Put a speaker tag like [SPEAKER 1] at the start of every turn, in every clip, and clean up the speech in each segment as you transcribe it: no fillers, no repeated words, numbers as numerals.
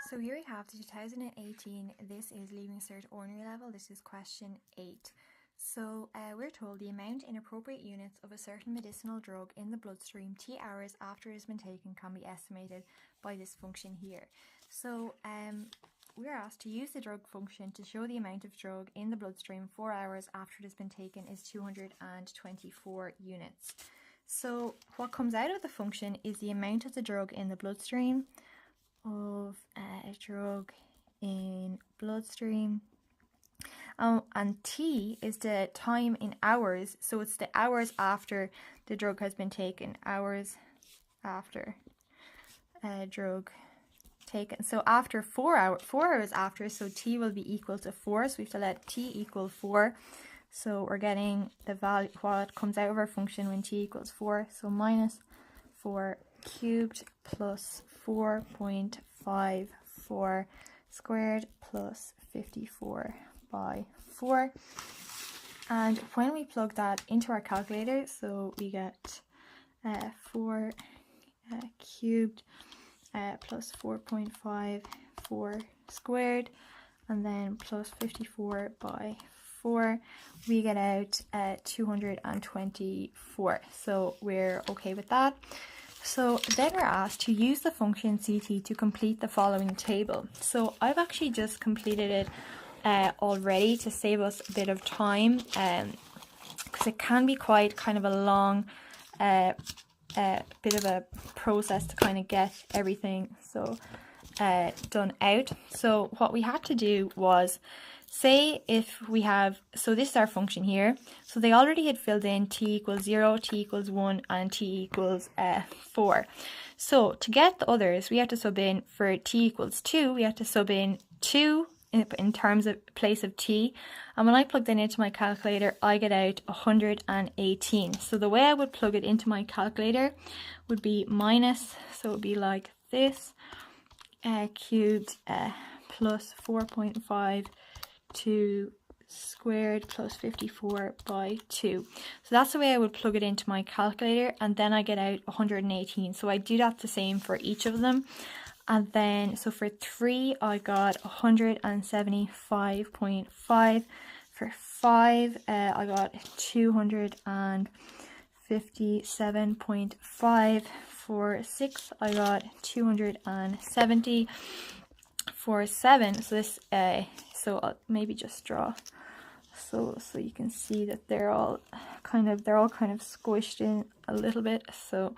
[SPEAKER 1] So here we have the 2018, this is Leaving Cert Ordinary Level, this is question 8. So we're told the amount in appropriate units of a certain medicinal drug in the bloodstream T hours after it has been taken can be estimated by this function here. So we're asked to use the drug function to show the amount of drug in the bloodstream 4 hours after it has been taken is 224 units. So what comes out of the function is the amount of the drug in the bloodstream of a drug in bloodstream, and T is the time in hours, so it's the hours after the drug has been taken, hours after a drug taken. So after 4 hours after, so T will be equal to 4, so we have to let T equal 4. So we're getting the value, what comes out of our function when T equals 4, so minus 4 cubed plus 4.54 squared plus 54 by 4. And when we plug that into our calculator, so we get 4 cubed plus 4.54 squared and then plus 54 by 4, we get out 224. So we're okay with that. So then we're asked to use the function CT to complete the following table. So I've actually just completed it already to save us a bit of time, because it can be quite kind of a long bit of a process to kind of get everything done out. So what we had to do was, say if we have, so this is our function here, so they already had filled in T equals 0, T equals 1 and T equals 4. So to get the others, we have to sub in for T equals 2, we have to sub in 2 in terms of place of T, and when I plug that into my calculator I get out 118. So the way I would plug it into my calculator would be minus, so it would be like this, cubed plus 4.52 squared plus 54 by 2. So that's the way I would plug it into my calculator, and then I get out 118. So I do that the same for each of them. And then, so for 3, I got 175.5. For 5, I got 257.5. For 6, I got 270. For 7, so this, so I'll maybe just draw so you can see that they're all kind of squished in a little bit. So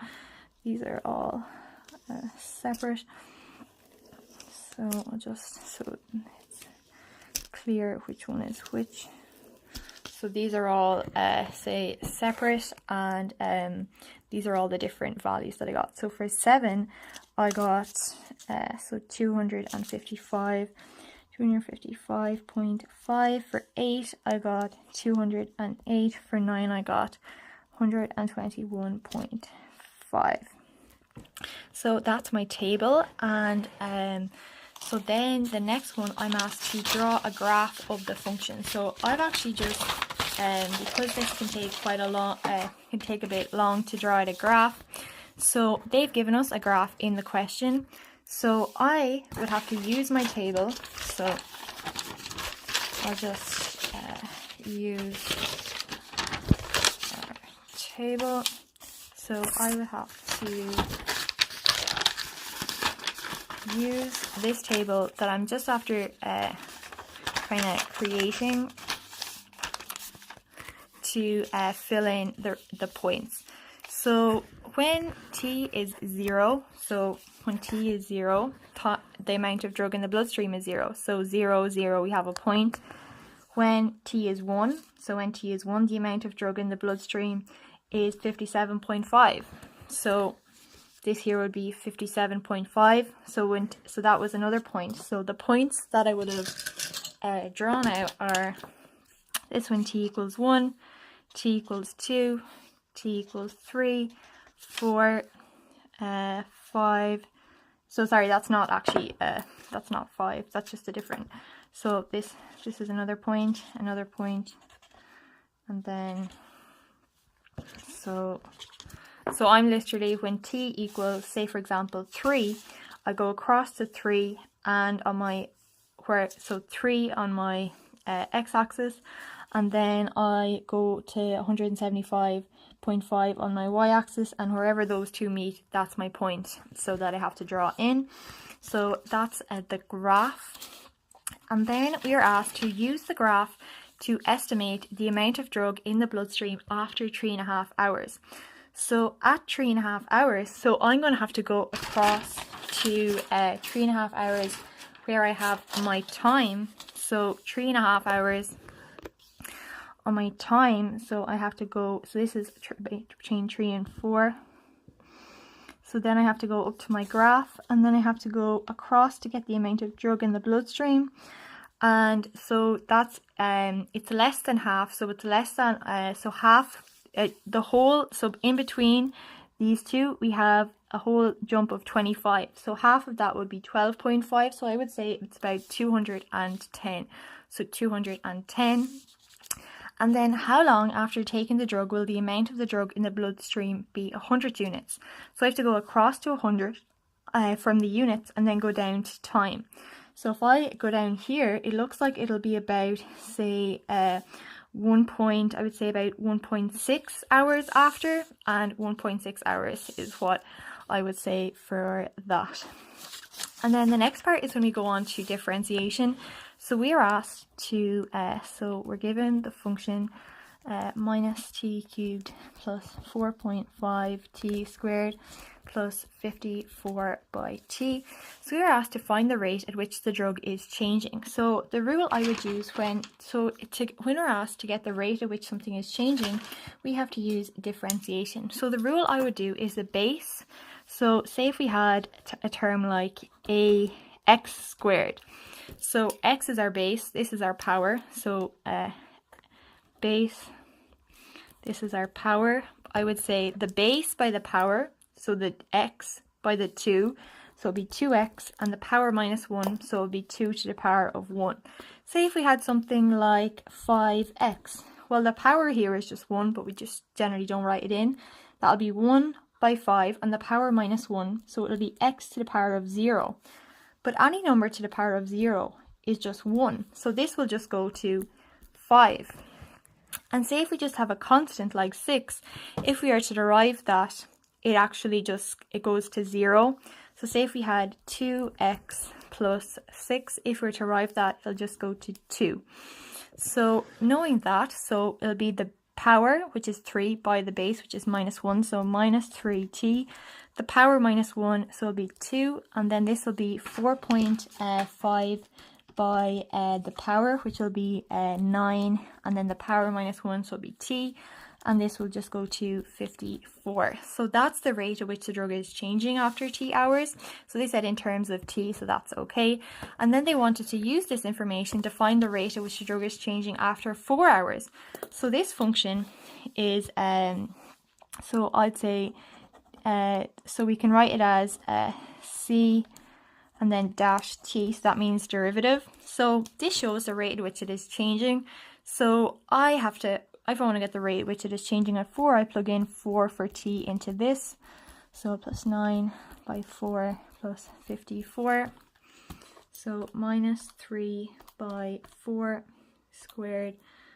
[SPEAKER 1] these are all separate. So I'll just, so it's clear which one is which. So these are all say separate, and these are all the different values that I got. So for 7 I got so 255.5. For 8 I got 208. For 9 I got 121.5. So that's my table, and so then the next one I'm asked to draw a graph of the function. So I've actually just because this can take quite a long can take a bit long to draw out a graph, so they've given us a graph in the question. So I would have to use my table, so I'll just use our table. So I would have to use this table that I'm just after kind of creating to fill in the points. So when T is 0, so when T is 0, the amount of drug in the bloodstream is 0. So 0, 0, we have a point. When T is 1, so when T is 1, the amount of drug in the bloodstream is 57.5. So this here would be 57.5. So that was another point. So the points that I would have drawn out are this one: T equals 1, T equals 2, T equals 3, 4, 5. So sorry, that's not actually that's not 5. That's just a different. So this is another point, and then so I'm literally, when T equals, say for example 3, I go across to 3 and on my, so 3 on my x-axis, and then I go to 175.5 on my y-axis, and wherever those two meet, that's my point, so that I have to draw in. So that's the graph. And then we are asked to use the graph to estimate the amount of drug in the bloodstream after 3.5 hours. So at 3.5 hours, so I'm going to have to go across to 3.5 hours where I have my time. So 3.5 hours on my time, so I have to go, so this is between 3 and 4. So then I have to go up to my graph, and then I have to go across to get the amount of drug in the bloodstream. And so that's it's less than half, so it's less than so half the whole, so in between these two we have a whole jump of 25, so half of that would be 12.5, so I would say it's about 210. So 210. And then how long after taking the drug will the amount of the drug in the bloodstream be? 100 units. So I have to go across to 100 from the units and then go down to time. So if I go down here, it looks like it'll be about, say, I would say about 1.6 hours after, and 1.6 hours is what I would say for that. And then the next part is when we go on to differentiation. So we are asked to, so we're given the function minus t cubed plus 4.5 t squared plus 54 by t. So we are asked to find the rate at which the drug is changing. So the rule I would use when we're asked to get the rate at which something is changing, we have to use differentiation. So the rule I would do is the base. So say if we had a term like ax squared. So x is our base, this is our power. So base, this is our power. I would say the base by the power, so the x by the 2, so it'll be 2x, and the power minus 1, so it'll be 2 to the power of 1. Say if we had something like 5x. Well, the power here is just 1, but we just generally don't write it in. That'll be 1 by 5, and the power minus 1, so it'll be x to the power of 0. But any number to the power of 0 is just 1. So this will just go to 5. And say if we just have a constant like 6, if we are to derive that, it actually just, it goes to 0. So say if we had 2x plus 6, if we were to derive that, it'll just go to 2. So knowing that, so it'll be the power, which is 3, by the base, which is minus 1, so minus 3t. The power minus 1, so it'll be 2, and then this will be 4.5 by the power, which will be 9, and then the power minus 1, so it'll be t, and this will just go to 54. So that's the rate at which the drug is changing after t hours. So they said in terms of t, so that's okay. And then they wanted to use this information to find the rate at which the drug is changing after 4 hours. So this function is, so I'd say, so we can write it as c and then dash t, so that means derivative. So this shows the rate at which it is changing. So if I want to get the rate at which it is changing at 4, I plug in 4 for t into this. So plus 9 by 4 plus 54. So minus 3 by 4 squared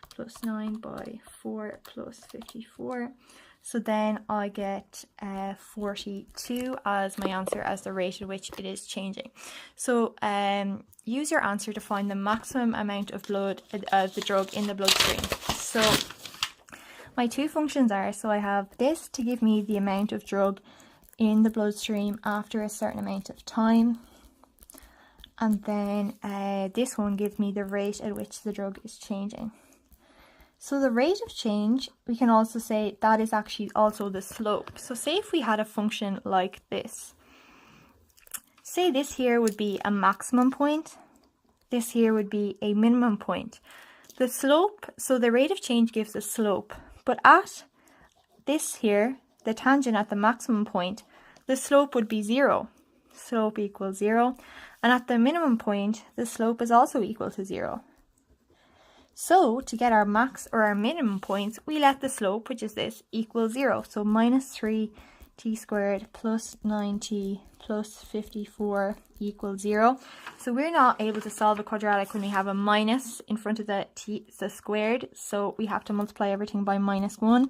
[SPEAKER 1] plus 9 by 4 plus 54. So then I get 42 as my answer, as the rate at which it is changing. So use your answer to find the maximum amount of blood of the drug in the bloodstream. So my two functions are, so I have this to give me the amount of drug in the bloodstream after a certain amount of time. And then this one gives me the rate at which the drug is changing. So the rate of change, we can also say that is actually also the slope. So say if we had a function like this. Say this here would be a maximum point. This here would be a minimum point. The slope, so the rate of change gives a slope. But at this here, the tangent at the maximum point, the slope would be 0. Slope equals 0. And at the minimum point, the slope is also equal to 0. So to get our max or our minimum points, we let the slope, which is this, equal 0. So minus 3 t squared plus 9t plus 54 equals 0. So we're not able to solve a quadratic when we have a minus in front of the squared, so we have to multiply everything by minus 1.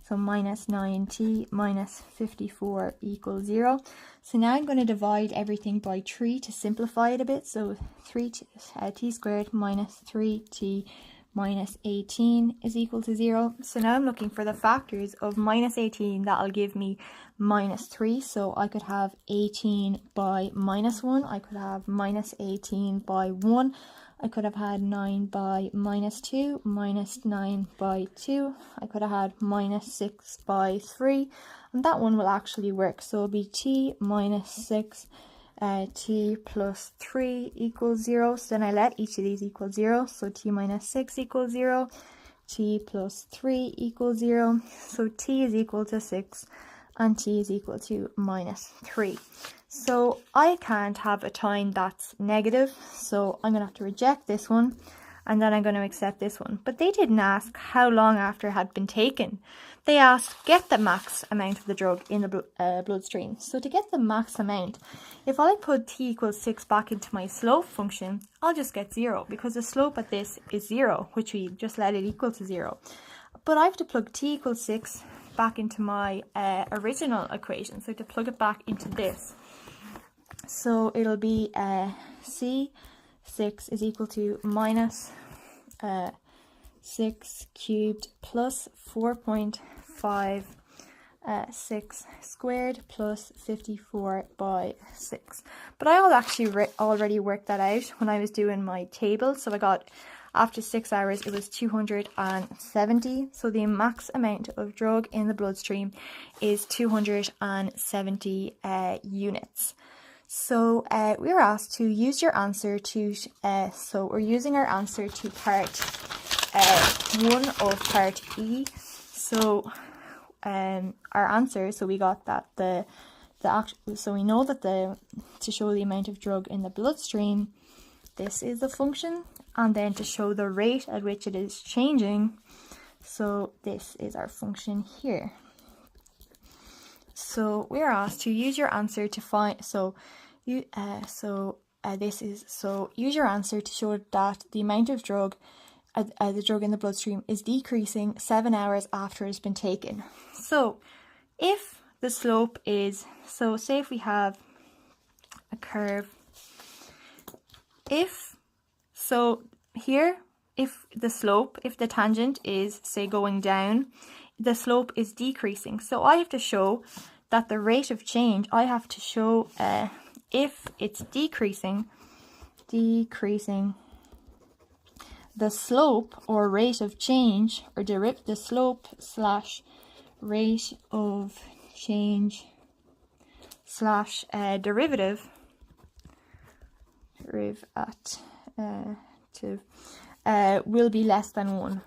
[SPEAKER 1] So minus 9t minus 54 equals 0. So now I'm going to divide everything by 3 to simplify it a bit. So 3t squared minus 3t minus 18 is equal to 0. So now I'm looking for the factors of minus 18. That'll give me minus 3. So I could have 18 by minus 1. I could have minus 18 by 1. I could have had 9 by minus 2, minus 9 by 2. I could have had minus 6 by 3. And that one will actually work. So it'll be t minus 6 t plus 3 equals 0. So then I let each of these equal 0. So t minus 6 equals 0. T plus 3 equals 0. So t is equal to 6 and t is equal to minus 3. So I can't have a time that's negative. So I'm going to have to reject this one and then I'm going to accept this one. But they didn't ask how long after it had been taken. They asked, get the max amount of the drug in the bloodstream. So to get the max amount, if I put t equals 6 back into my slope function, I'll just get 0 because the slope at this is 0, which we just let it equal to 0. But I have to plug t equals 6 back into my original equation. So to plug it back into this. So it'll be C6 is equal to minus 6 cubed plus 4.56 squared plus 54 by 6. But I already worked that out when I was doing my table. So I got, after 6 hours, it was 270. So the max amount of drug in the bloodstream is 270 units. So we were asked to use your answer to, so we're using our answer to part 1 of part E. So our answer, so we got that so we know that to show the amount of drug in the bloodstream, this is the function, and then to show the rate at which it is changing, so this is our function here. So we're asked to use your answer to find, use your answer to show that the amount of drug, the drug in the bloodstream is decreasing 7 hours after it's been taken. So if the slope is, so say if we have a curve, if the tangent is, say, going down, the slope is decreasing. So I have to show that the rate of change, I have to show if it's decreasing, the slope or rate of change, or the slope slash rate of change slash derivative will be less than 1.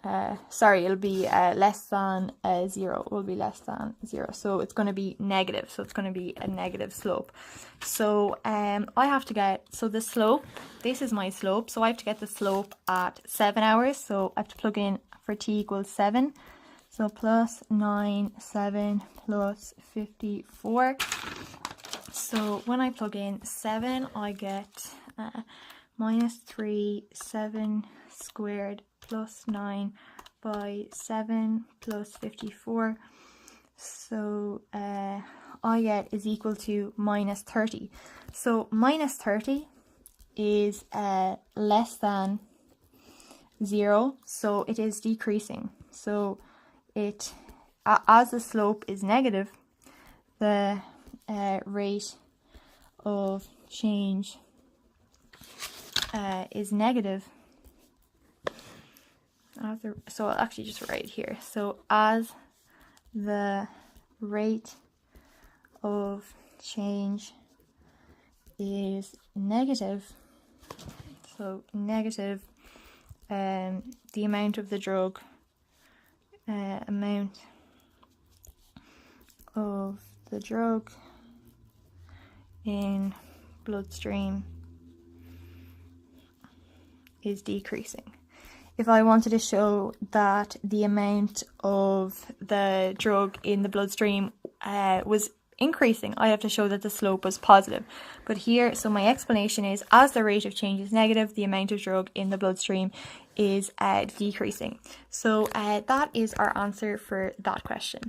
[SPEAKER 1] It'll be less than 0. It will be less than 0. So it's going to be negative. So it's going to be a negative slope. So I have to get, so the slope, this is my slope. So I have to get the slope at 7 hours. So I have to plug in for t equals 7. So plus 9, 7 plus 54. So when I plug in 7, I get minus 3, 7 squared plus 9 by 7 plus 54. So I get is equal to minus 30. So minus 30 is less than 0, so it is decreasing. So it, as the slope is negative, the rate of change is negative. So I'll actually just write here. So as the rate of change is negative, so negative, the amount of the drug, in bloodstream is decreasing. if I wanted to show that the amount of the drug in the bloodstream was increasing, I have to show that the slope was positive. But here, so my explanation is, as the rate of change is negative, the amount of drug in the bloodstream is decreasing. So that is our answer for that question.